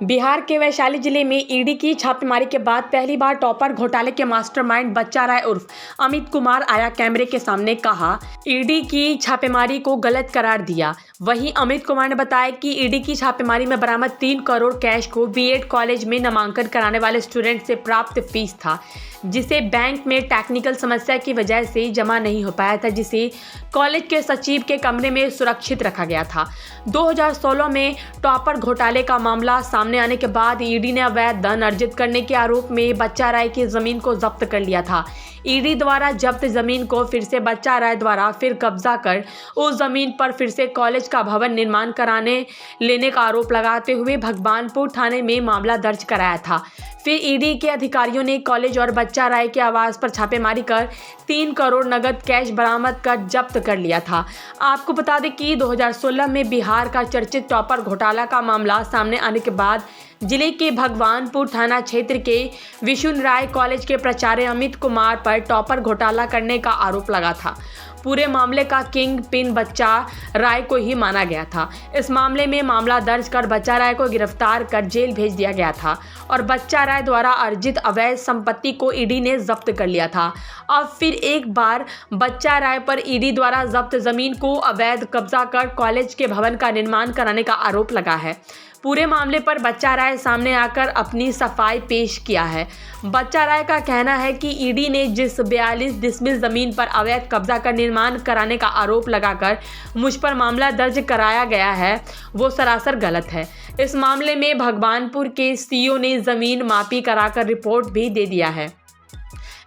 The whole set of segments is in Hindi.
बिहार के वैशाली जिले में ईडी की छापेमारी के बाद पहली बार टॉपर घोटाले के मास्टरमाइंड बच्चा राय उर्फ अमित कुमार आया कैमरे के सामने। कहा, ईडी की छापेमारी को गलत करार दिया। वहीं अमित कुमार ने बताया कि ईडी की छापेमारी में बरामद 3 करोड़ कैश को बीएड कॉलेज में नामांकन कराने वाले स्टूडेंट से प्राप्त फीस था, जिसे बैंक में टेक्निकल समस्या की वजह से जमा नहीं हो पाया था, जिसे कॉलेज के सचिव के कमरे में सुरक्षित रखा गया था। 2016 में टॉपर घोटाले का मामला सामने आने के बाद ईडी ने अवैध धन अर्जित करने के आरोप में बच्चा राय की जमीन को जब्त कर लिया था। ईडी द्वारा जब्त जमीन को फिर से बच्चा राय द्वारा फिर कब्जा कर उस जमीन पर फिर से कॉलेज का भवन निर्माण कराने लेने का आरोप लगाते हुए भगवानपुर थाने में मामला दर्ज कराया था। फिर ईडी के अधिकारियों ने कॉलेज और बच्चा राय के आवास पर छापेमारी कर 3 करोड़ नगद कैश बरामद कर जब्त कर लिया था। आपको बता दें कि 2016 में बिहार का चर्चित टॉपर घोटाला का मामला सामने आने के बाद जिले के भगवानपुर थाना क्षेत्र के विशुन राय कॉलेज के प्राचार्य अमित कुमार पर टॉपर घोटाला करने का आरोप लगा था। पूरे मामले का किंग पिन बच्चा राय को ही माना गया था। इस मामले में मामला दर्ज कर बच्चा राय को गिरफ्तार कर जेल भेज दिया गया था और बच्चा राय द्वारा अर्जित अवैध संपत्ति को ईडी ने जब्त कर लिया था। अब फिर एक बार बच्चा राय पर ईडी द्वारा जब्त जमीन को अवैध कब्जा कर कॉलेज के भवन का निर्माण कराने का आरोप लगा है। पूरे मामले पर बच्चा राय सामने आकर अपनी सफाई पेश किया है। बच्चा राय का कहना है कि ईडी ने जिस 42 डिसमिल जमीन पर अवैध कब्जा कर निर्माण कराने का आरोप लगाकर मुझ पर मामला दर्ज कराया गया है, वो सरासर गलत है। इस मामले में भगवानपुर के सीईओ ने जमीन मापी कराकर रिपोर्ट भी दे दिया है,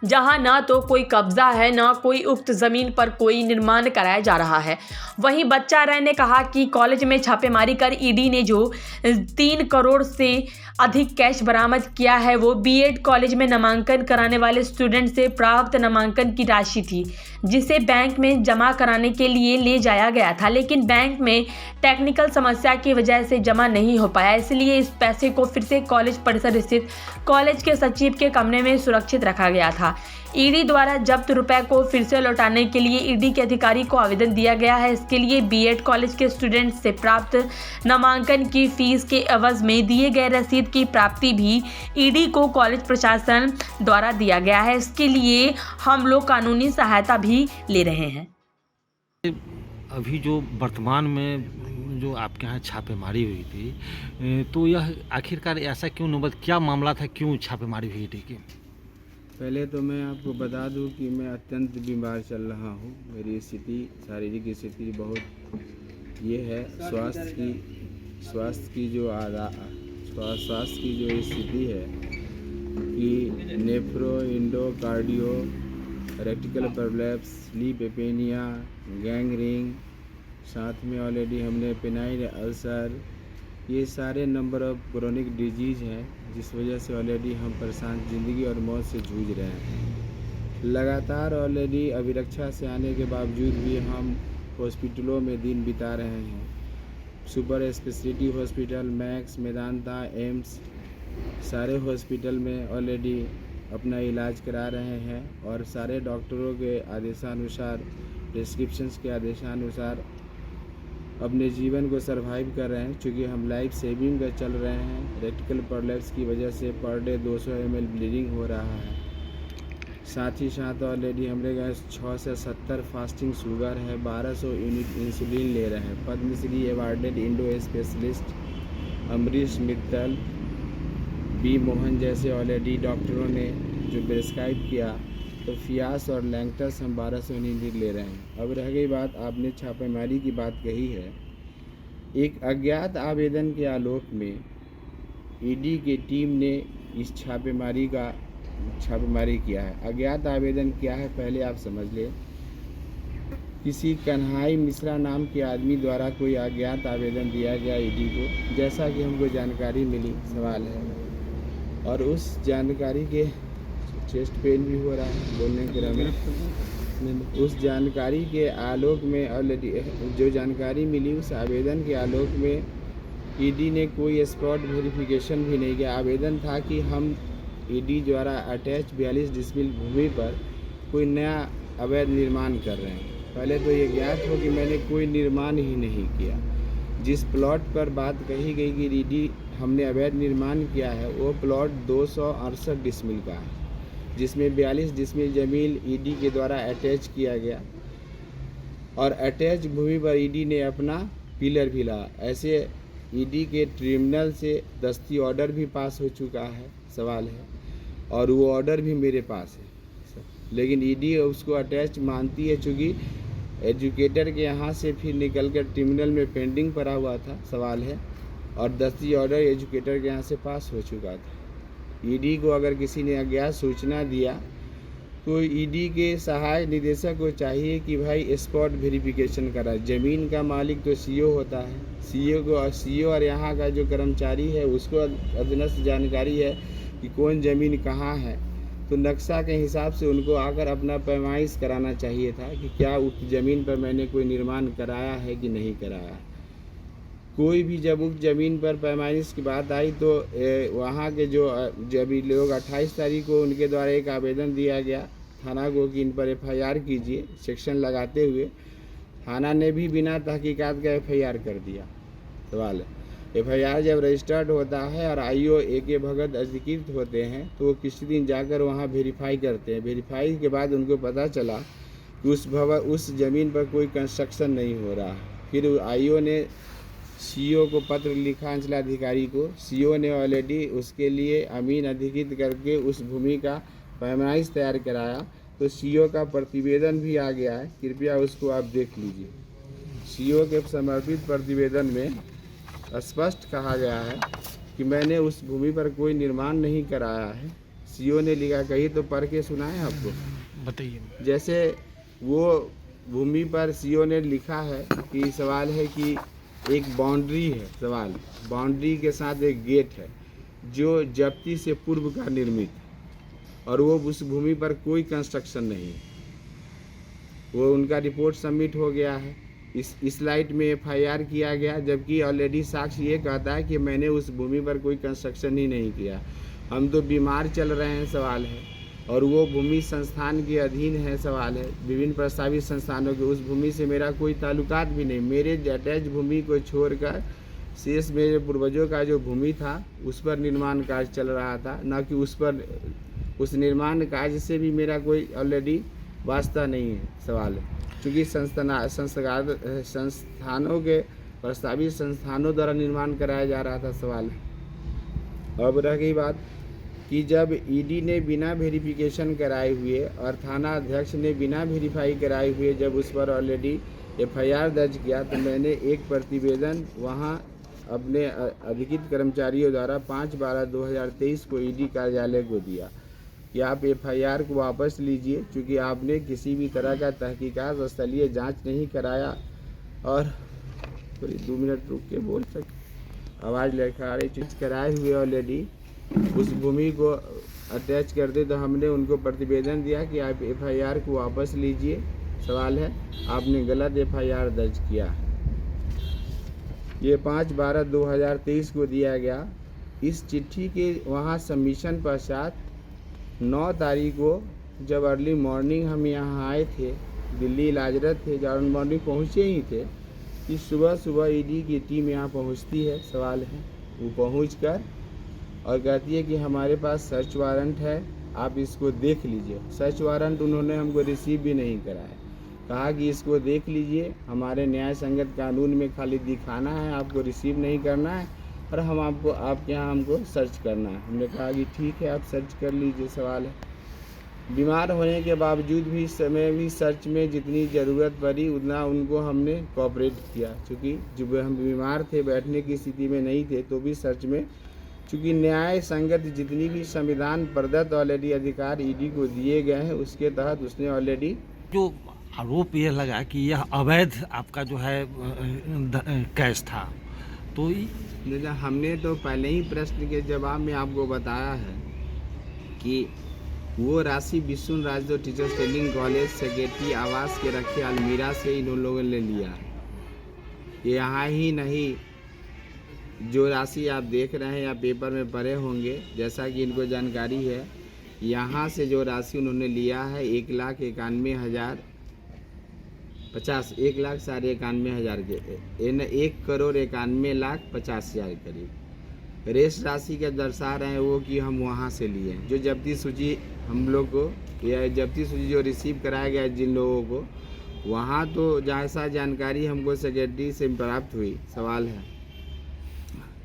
जहां न तो कोई कब्जा है न कोई उक्त जमीन पर कोई निर्माण कराया जा रहा है। वहीं बच्चा राय ने कहा कि कॉलेज में छापेमारी कर ईडी ने जो 3 करोड़ से अधिक कैश बरामद किया है वो बीएड कॉलेज में नामांकन कराने वाले स्टूडेंट से प्राप्त नामांकन की राशि थी, जिसे बैंक में जमा कराने के लिए ले जाया गया था, लेकिन बैंक में टेक्निकल समस्या की वजह से जमा नहीं हो पाया। इसलिए इस पैसे को फिर से कॉलेज परिसर स्थित कॉलेज के सचिव के कमरे में सुरक्षित रखा गया था। ईडी द्वारा जब्त रुपए को फिर से लौटाने के लिए ईडी के अधिकारी को आवेदन दिया गया है। इसके लिए बीएड कॉलेज के स्टूडेंट से प्राप्त नामांकन की फीस के एवज में दिए गए रसीद की प्राप्ति भी ईडी को कॉलेज प्रशासन द्वारा दिया गया है। इसके लिए हम लोग कानूनी सहायता भी ले रहे हैं। अभी जो वर्तमान में जो आपके यहाँ छापेमारी हुई थी, तो यह आखिरकार ऐसा क्यों नौबत, क्या मामला था, क्यों छापेमारी हुई थी? कि पहले तो मैं आपको बता दूं कि मैं अत्यंत बीमार चल रहा हूं। मेरी स्थिति, शारीरिक स्थिति बहुत ये है, स्वास्थ्य की जो स्थिति है कि नेफ्रो, इंडोकार्डियो, रेक्टिकल प्रोलैप्स, स्लीप एपेनिया, गैंग्रीन, साथ में ऑलरेडी हमने पेनाइल अल्सर, ये सारे नंबर ऑफ क्रोनिक डिजीज हैं, जिस वजह से ऑलरेडी हम परेशान ज़िंदगी और मौत से जूझ रहे हैं। लगातार ऑलरेडी अभिरक्षा से आने के बावजूद भी हम हॉस्पिटलों में दिन बिता रहे हैं। Super speciality hospital, max, Medanta, AIIMS, सारे हॉस्पिटल में ऑलरेडी अपना इलाज करा रहे हैं और सारे डॉक्टरों के आदेशानुसार, प्रिस्क्रिप्शंस के आदेशानुसार अपने जीवन को सरवाइव कर रहे हैं। चूँकि हम लाइफ सेविंग का चल रहे हैं, रेक्टिकल प्रोलैप्स की वजह से पर डे 200 ml ब्लीडिंग हो रहा है। साथ ही साथ ऑलरेडी हमारे पास 6 से 70 फास्टिंग शुगर है, 1200 यूनिट इंसुलिन ले रहे हैं। Padmashri awarded endo specialist Amrish Mittal, B Mohan जैसे ऑलरेडी डॉक्टरों ने जो प्रिस्क्राइब किया, तो फियास और लैंगटस हम 1200 यूनिट ले रहे हैं। अब रह गई बात, आपने छापेमारी की बात कही है। एक अज्ञात आवेदन के आलोक में ईडी की टीम ने इस छापेमारी किया है। अज्ञात आवेदन क्या है पहले आप समझ लें। किसी कन्हाई मिश्रा नाम के आदमी द्वारा कोई अज्ञात आवेदन दिया गया ईडी को, जैसा कि हमको जानकारी मिली, सवाल है, और उस जानकारी के चेस्ट पेन भी हो रहा है बोलने के रहे। उस जानकारी के आलोक में ऑलरेडी जो जानकारी मिली, उस आवेदन के आलोक में ईडी ने कोई स्पॉट वेरिफिकेशन भी नहीं किया। आवेदन था कि हम ईडी द्वारा अटैच 42 डिसमिल भूमि पर कोई नया अवैध निर्माण कर रहे हैं। पहले तो ये ज्ञात हो कि मैंने कोई निर्माण ही नहीं किया। जिस प्लॉट पर बात कही गई कि ईडी हमने अवैध निर्माण किया है वो प्लॉट 268 डिसमिल का है, जिसमें 42 डिसमिल जमीन ईडी के द्वारा अटैच किया गया और अटैच भूमि पर ईडी ने अपना पिलर भी लगा। ऐसे ईडी के ट्रिब्यूनल से दस्ती ऑर्डर भी पास हो चुका है, सवाल है, और वो ऑर्डर भी मेरे पास है, लेकिन ईडी उसको अटैच मानती है, चूँकि एजुकेटर के यहाँ से फिर निकल कर ट्रिब्यूनल में पेंडिंग पड़ा हुआ था, सवाल है, और दस्ती ऑर्डर एजुकेटर के यहाँ से पास हो चुका था। ईडी को अगर किसी ने अज्ञात सूचना दिया तो ईडी के सहायक निदेशक को चाहिए कि भाई स्पॉट वेरिफिकेशन कराए। ज़मीन का मालिक तो सीईओ होता है, सीईओ और यहाँ का जो कर्मचारी है उसको अधीनस्थ जानकारी है कि कौन ज़मीन कहाँ है, तो नक्शा के हिसाब से उनको आकर अपना पैमाइश कराना चाहिए था कि क्या उस ज़मीन पर मैंने कोई निर्माण कराया है कि नहीं कराया। कोई भी जब उस ज़मीन पर पैमाइश की बात आई तो वहाँ के जो जब लोग 28 तारीख को उनके द्वारा एक आवेदन दिया गया थाना को कि इन पर FIR कीजिए, सेक्शन लगाते हुए थाना ने भी बिना तहकीकात का FIR कर दिया। सवाल है, FIR जब रजिस्टर्ड होता है और IO AK भगत अधिकृत होते हैं तो वो किसी दिन जाकर वहाँ वेरीफाई करते हैं। वेरीफाई के बाद उनको पता चला कि उस ज़मीन पर कोई कंस्ट्रक्शन नहीं हो रहा। फिर IO ने CO को पत्र लिखा, अंचलाधिकारी को। CO ने ऑलरेडी उसके लिए अमीन अधिकृत करके उस भूमि का पैमाइश तैयार कराया, तो CO का प्रतिवेदन भी आ गया है, कृपया उसको आप देख लीजिए। CO के समर्पित प्रतिवेदन में स्पष्ट कहा गया है कि मैंने उस भूमि पर कोई निर्माण नहीं कराया है। CO ने लिखा, कहीं तो पढ़ के सुनाए आपको, बताइए। जैसे वो भूमि पर CO ने लिखा है कि सवाल है कि एक बाउंड्री है, सवाल बाउंड्री के साथ एक गेट है जो जब्ती से पूर्व का निर्मित है और वो उस भूमि पर कोई कंस्ट्रक्शन नहीं है। वो उनका रिपोर्ट सबमिट हो गया है, इस लाइट में FIR किया गया, जबकि ऑलरेडी साक्ष्य ये कहता है कि मैंने उस भूमि पर कोई कंस्ट्रक्शन ही नहीं किया। हम तो बीमार चल रहे हैं, सवाल है, और वो भूमि संस्थान के अधीन है, सवाल है, विभिन्न प्रस्तावित संस्थानों के। उस भूमि से मेरा कोई ताल्लुकात भी नहीं। मेरे अटैच भूमि को छोड़कर शेष मेरे पूर्वजों का जो भूमि था उस पर निर्माण कार्य चल रहा था, न कि उस निर्माण कार्य से भी मेरा कोई ऑलरेडी वास्ता नहीं है, सवाल है, क्योंकि संस्थानों के प्रस्तावित संस्थानों द्वारा निर्माण कराया जा रहा था, सवाल है। अब रह गई बात कि जब ईडी ने बिना वेरिफिकेशन कराए हुए और थाना अध्यक्ष ने बिना वेरीफाई कराए हुए जब उस पर ऑलरेडी FIR दर्ज किया, तो मैंने एक प्रतिवेदन वहां अपने अधिकृत कर्मचारियों द्वारा 5/12/2023 को ईडी कार्यालय को दिया कि आप FIR को वापस लीजिए, क्योंकि आपने किसी भी तरह का तहकीकात और स्थलीय जाँच नहीं कराया। और कोई 2 मिनट रुक के बोल सकते, आवाज़ लड़खड़ा रही, चीज कराए हुए ऑलरेडी उस भूमि को अटैच कर दे, तो हमने उनको प्रतिवेदन दिया कि आप FIR को वापस लीजिए। सवाल है, आपने गलत FIR दर्ज किया। ये 5/12/2023 को दिया गया। इस चिट्ठी के वहाँ सबमिशन पश्चात 9 तारीख को जब अर्ली मॉर्निंग हम यहाँ आए थे, दिल्ली इलाजरत थे, जब मॉर्निंग पहुँचे ही थे कि सुबह ईडी की टीम यहाँ पहुँचती है, सवाल है, वो पहुँच कर और कहती है कि हमारे पास सर्च वारंट है, आप इसको देख लीजिए। सर्च वारंट उन्होंने हमको रिसीव भी नहीं कराया, कहा कि इसको देख लीजिए, हमारे न्याय संगत कानून में खाली दिखाना है, आपको रिसीव नहीं करना है, और हम आपके यहाँ हमको सर्च करना है। हमने कहा कि ठीक है, आप सर्च कर लीजिए। सवाल है, बीमार होने के बावजूद भी इस समय भी सर्च में जितनी ज़रूरत पड़ी उतना उनको हमने कोऑपरेट किया, क्योंकि जब हम बीमार थे, बैठने की स्थिति में नहीं थे, तो भी सर्च में, चूँकि न्याय संगत जितनी भी संविधान प्रदत्त ऑलरेडी अधिकार ईडी को दिए गए हैं, उसके तहत उसने ऑलरेडी जो आरोप यह लगा कि यह अवैध आपका जो है कैश था, तो हमने तो पहले ही प्रश्न के जवाब में आपको बताया है कि वो राशि विष्णु राजदो टीचर्स ट्रेनिंग कॉलेज सेक्रेटरी आवास के रखे अलमीरा से इन लोगों ने लिया है। यहाँ ही नहीं, जो राशि आप देख रहे हैं या पेपर में पढ़े होंगे, जैसा कि इनको जानकारी है, यहाँ से जो राशि उन्होंने लिया है 1,91,050 1,91,50 के 1,91,50,000 करीब, रेस्ट राशि का दर्शा रहे हैं वो कि हम वहाँ से लिए हैं। जो जब्ती सूची हम लोग को या जब्ती सूची जो रिसीव कराया गया जिन लोगों को, वहाँ तो जैसा जानकारी हमको सेक्रेटरी से प्राप्त हुई, सवाल है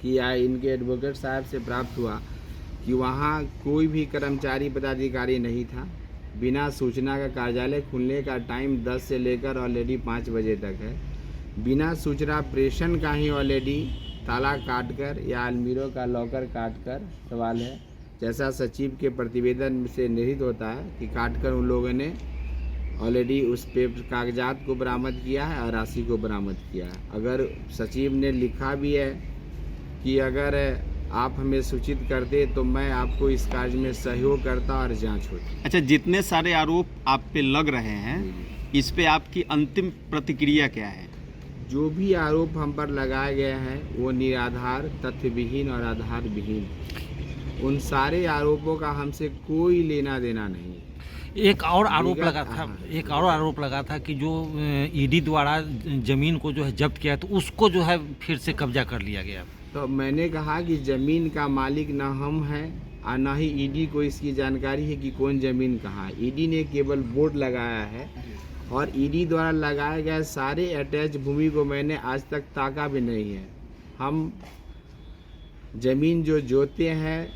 कि या इनके एडवोकेट साहब से प्राप्त हुआ कि वहाँ कोई भी कर्मचारी पदाधिकारी नहीं था। बिना सूचना का कार्यालय खुलने का टाइम 10 से लेकर ऑलरेडी 5 बजे तक है। बिना सूचना प्रेषण का ही ऑलरेडी ताला काटकर या अलमीरों का लॉकर काटकर, सवाल है जैसा सचिव के प्रतिवेदन से निहित होता है कि काटकर उन लोगों ने ऑलरेडी उस पेपर कागजात को बरामद किया है और राशि को बरामद किया है। अगर सचिव ने लिखा भी है कि अगर आप हमें सूचित करते तो मैं आपको इस कार्य में सहयोग करता और जांच होती। अच्छा, जितने सारे आरोप आप पे लग रहे हैं, इस पे आपकी अंतिम प्रतिक्रिया क्या है? जो भी आरोप हम पर लगाए गए हैं वो निराधार, तथ्यविहीन और आधार विहीन। उन सारे आरोपों का हमसे कोई लेना देना नहीं। एक और आरोप लगा था कि जो ईडी द्वारा जमीन को जो है जब्त किया तो उसको जो है फिर से कब्जा कर लिया गया। तो मैंने कहा कि ज़मीन का मालिक ना हम हैं और ना ही ईडी को इसकी जानकारी है कि कौन ज़मीन कहाँ है। ईडी ने केवल बोर्ड लगाया है और ईडी द्वारा लगाए गए सारे अटैच भूमि को मैंने आज तक ताका भी नहीं है। हम ज़मीन जो जोतते हैं,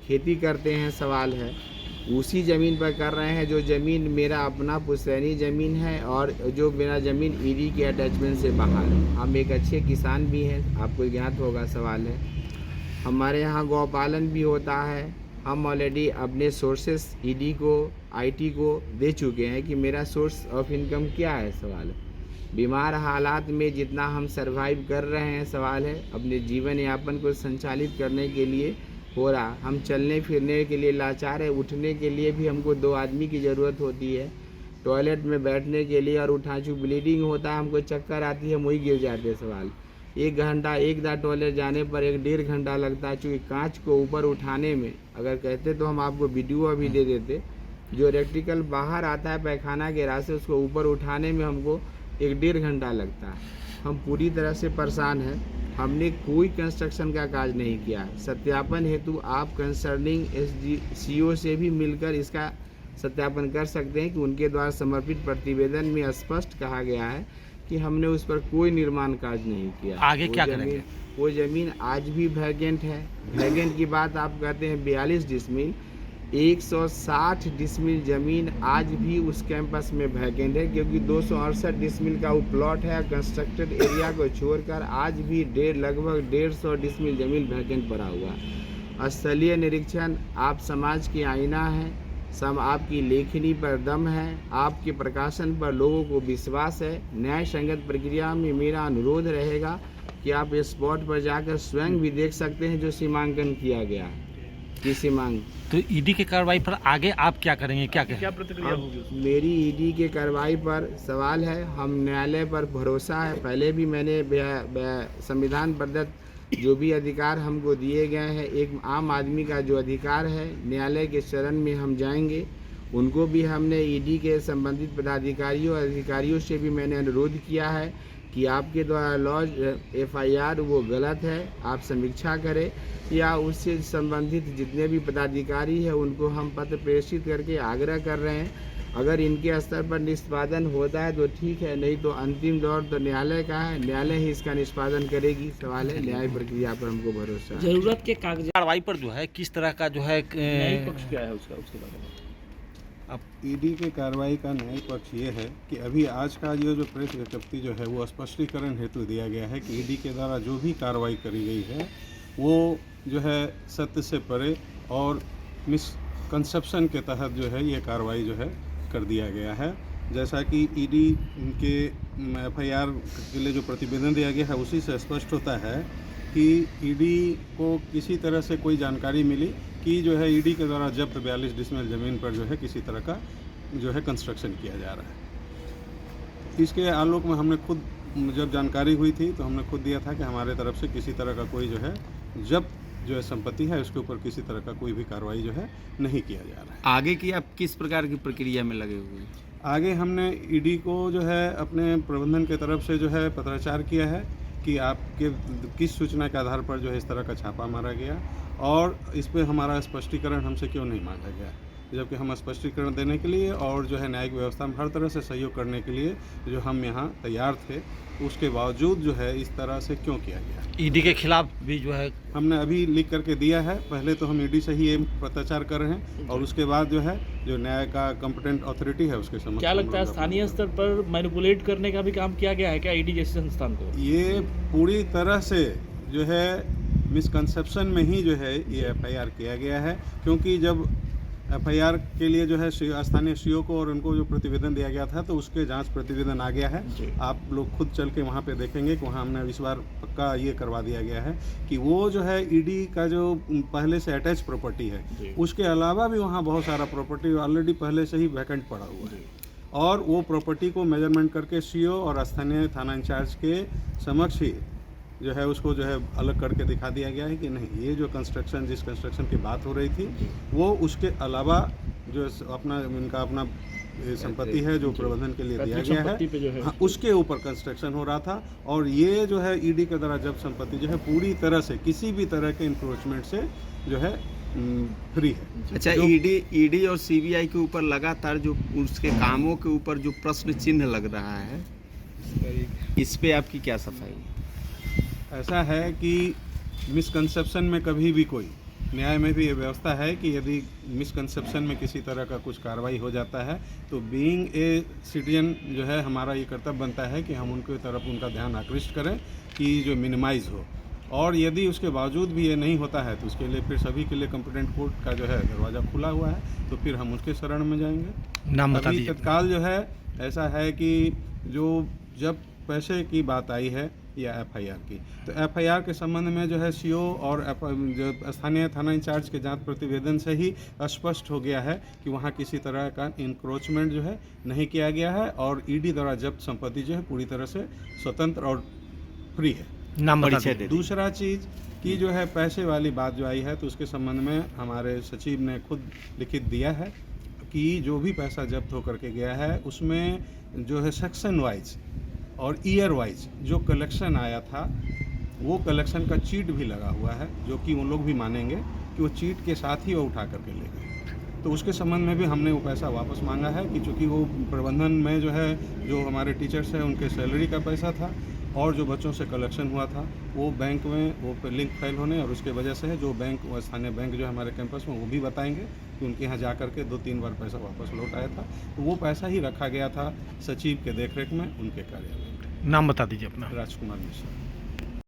खेती करते हैं, सवाल है उसी ज़मीन पर कर रहे हैं। जो ज़मीन मेरा अपना पुश्तैनी ज़मीन है और जो मेरा ज़मीन ईडी के अटैचमेंट से बाहर है। हम एक अच्छे किसान भी हैं, आपको ज्ञात होगा, सवाल है। हमारे यहाँ गौपालन भी होता है। हम ऑलरेडी अपने सोर्सेस ईडी को, आईटी को दे चुके हैं कि मेरा सोर्स ऑफ इनकम क्या है, सवाल है। बीमार हालात में जितना हम सर्वाइव कर रहे हैं, सवाल है अपने जीवन यापन को संचालित करने के लिए हो रहा। हम चलने फिरने के लिए लाचार है, उठने के लिए भी हमको 2 आदमी की ज़रूरत होती है। टॉयलेट में बैठने के लिए और उठाचू ब्लीडिंग होता है, हमको चक्कर आती है, हम वही गिर जाते हैं, सवाल। 1 घंटा एक दार टॉयलेट जाने पर 1-1.5 घंटा लगता है। चूँकि कांच को ऊपर उठाने में अगर कहते तो हम आपको वीडियो अभी दे देते। जो रेक्टिकल बाहर आता है पैखाना के रास्ते, उसको ऊपर उठाने में हमको 1-1.5 घंटा लगता है। हम पूरी तरह से परेशान हैं। हमने कोई कंस्ट्रक्शन का कार्य नहीं किया है। सत्यापन हेतु आप कंसर्निंग SDCO से भी मिलकर इसका सत्यापन कर सकते हैं कि उनके द्वारा समर्पित प्रतिवेदन में स्पष्ट कहा गया है कि हमने उस पर कोई निर्माण कार्य नहीं किया। आगे क्या करेंगे? वो ज़मीन आज भी वैकेंट है। वैकेंट की बात आप कहते हैं 42 डिसमिल, 160 डिसमिल ज़मीन आज भी उस कैंपस में वैकेंट है, क्योंकि 268 डिसमिल का वो प्लॉट है। कंस्ट्रक्टेड एरिया को छोड़कर आज भी लगभग 150 डिसमिल ज़मीन वैकेंट पड़ा हुआ है। स्थलीय निरीक्षण, आप समाज की आईना है, आपकी लेखनी पर दम है, आपके प्रकाशन पर लोगों को विश्वास है। न्याय संगत प्रक्रिया में मेरा अनुरोध रहेगा कि आप इस स्पॉट पर जाकर स्वयं भी देख सकते हैं जो सीमांकन किया गया है। किसी मांग तो ईडी की कार्रवाई पर आगे आप क्या करेंगे, क्या प्रतिक्रिया होगी? मेरी ईडी के कार्रवाई पर सवाल है। हम न्यायालय पर भरोसा है। पहले भी मैंने संविधान प्रदत्त जो भी अधिकार हमको दिए गए हैं, एक आम आदमी का जो अधिकार है, न्यायालय के शरण में हम जाएंगे। उनको भी हमने ईडी के संबंधित पदाधिकारियों और अधिकारियों से भी मैंने अनुरोध किया है कि आपके द्वारा लॉज FIR वो गलत है, आप समीक्षा करें या उससे संबंधित जितने भी पदाधिकारी हैं उनको हम पत्र प्रेषित करके आग्रह कर रहे हैं। अगर इनके स्तर पर निष्पादन होता है तो ठीक है, नहीं तो अंतिम दौर तो न्यायालय का है, न्यायालय ही इसका निष्पादन करेगी। सवाल है न्याय प्रक्रिया पर हमको भरोसा है। जरूरत के कागजात कार्रवाई पर जो है किस तरह का जो है न्यायिक पक्ष क्या है उसका, उसके बारे में? अब ईडी के कार्रवाई का न्यायिक पक्ष ये है कि अभी आज का जो प्रेस विज्ञप्ति जो है वो स्पष्टीकरण हेतु दिया गया है कि ईडी के द्वारा जो भी कार्रवाई करी गई है वो जो है सत्य से परे और मिसकंसेप्शन के तहत जो है ये कार्रवाई जो है कर दिया गया है। जैसा कि ईडी के FIR के लिए जो प्रतिवेदन दिया गया है उसी से स्पष्ट होता है कि ईडी को किसी तरह से कोई जानकारी मिली कि जो है ईडी के द्वारा जब्त 42 डिसमिल ज़मीन पर जो है किसी तरह का जो है कंस्ट्रक्शन किया जा रहा है। इसके आलोक में हमने खुद जब जानकारी हुई थी तो हमने खुद दिया था कि हमारे तरफ से किसी तरह का कोई जो है जब्त जो है संपत्ति है उसके ऊपर किसी तरह का कोई भी कार्रवाई जो है नहीं किया जा रहा है। आगे की आप किस प्रकार की प्रक्रिया में लगे हुए हैं? आगे हमने ईडी को जो है अपने प्रबंधन के तरफ से जो है पत्राचार किया है कि आपके किस सूचना के आधार पर जो है इस तरह का छापा मारा गया और इस पे हमारा स्पष्टीकरण हमसे क्यों नहीं मांगा गया, जबकि हम स्पष्टीकरण देने के लिए और जो है न्यायिक व्यवस्था में हर तरह से सहयोग करने के लिए जो हम यहाँ तैयार थे, उसके बावजूद जो है इस तरह से क्यों किया गया। ईडी के खिलाफ भी जो है हमने अभी लिख करके दिया है, पहले तो हम ईडी से ही ये पत्राचार कर रहे हैं और उसके बाद जो है जो न्याय का कॉम्पिटेंट अथॉरिटी है उसके समक्ष क्या हम लगता है लोग स्थानीय स्तर पर मैनिपुलेट करने का भी काम किया गया है क्या ईडी जैसे संस्थान को? ये पूरी तरह से जो है मिसकंसेप्शन में ही जो है ये एफआईआर किया गया है, क्योंकि जब एफआईआर के लिए जो है स्थानीय सीओ को और उनको जो प्रतिवेदन दिया गया था तो उसके जांच प्रतिवेदन आ गया है। आप लोग खुद चल के वहाँ पे देखेंगे कि वहाँ हमने इस बार पक्का ये करवा दिया गया है कि वो जो है ईडी का जो पहले से अटैच प्रॉपर्टी है उसके अलावा भी वहाँ बहुत सारा प्रॉपर्टी ऑलरेडी पहले से ही वैकेंट पड़ा हुआ है और वो प्रॉपर्टी को मेजरमेंट करके सीओ और स्थानीय थाना इंचार्ज के समक्ष ही जो है उसको जो है अलग करके दिखा दिया गया है कि नहीं, ये जो जिस कंस्ट्रक्शन की बात हो रही थी वो उसके अलावा जो अपना इनका अपना संपत्ति है जो प्रबंधन के लिए दिया गया है, हाँ, उसके ऊपर कंस्ट्रक्शन हो रहा था और ये जो है ईडी के द्वारा जब संपत्ति जो है पूरी तरह से किसी भी तरह के इंक्रोचमेंट से जो है फ्री है। अच्छा, ईडी और सीबीआई के ऊपर लगातार जो उसके कामों के ऊपर जो प्रश्न चिन्ह लग रहा है, इस पे आपकी क्या सफाई है? ऐसा है कि मिसकंसेप्शन में कभी भी कोई न्याय में भी ये व्यवस्था है कि यदि मिसकंसेप्शन में किसी तरह का कुछ कार्रवाई हो जाता है तो बीइंग ए सिटीजन जो है हमारा ये कर्तव्य बनता है कि हम उनकी तरफ उनका ध्यान आकृष्ट करें कि जो मिनिमाइज़ हो, और यदि उसके बावजूद भी ये नहीं होता है तो उसके लिए फिर सभी के लिए कॉम्पिटेंट कोर्ट का जो है दरवाज़ा खुला हुआ है, तो फिर हम उसके शरण में जाएंगे। नाम बता अभी दीजिए। तत्काल जो है ऐसा है कि जो जब पैसे की बात आई है या एफआईआर की, तो एफआईआर के संबंध में जो है सीओ और जो स्थानीय थाना इंचार्ज के जांच प्रतिवेदन से ही स्पष्ट हो गया है कि वहाँ किसी तरह का इंक्रोचमेंट जो है नहीं किया गया है और ईडी द्वारा जब्त संपत्ति जो है पूरी तरह से स्वतंत्र और फ्री है। नाम बता दीजिए। दूसरा चीज़ की जो है पैसे वाली बात जो आई है तो उसके संबंध में हमारे सचिव ने खुद लिखित दिया है कि जो भी पैसा जब्त होकर के गया है उसमें जो है सेक्शन वाइज और ईयर वाइज जो कलेक्शन आया था वो कलेक्शन का चीट भी लगा हुआ है, जो कि वो लोग भी मानेंगे कि वो चीट के साथ ही वो उठा करके ले गए। तो उसके संबंध में भी हमने वो पैसा वापस मांगा है कि चूँकि वो प्रबंधन में जो है जो हमारे टीचर्स हैं उनके सैलरी का पैसा था और जो बच्चों से कलेक्शन हुआ था वो बैंक में वो लिंक फेल होने और उसके वजह से है जो बैंक स्थानीय बैंक जो हमारे कैंपस में वो भी बताएंगे कि उनके यहाँ जा करके 2-3 बार पैसा वापस लौट आया था, तो वो पैसा ही रखा गया था सचिव के देखरेख में उनके कार्यालय में। नाम बता दीजिए अपना। राजकुमार मिश्रा।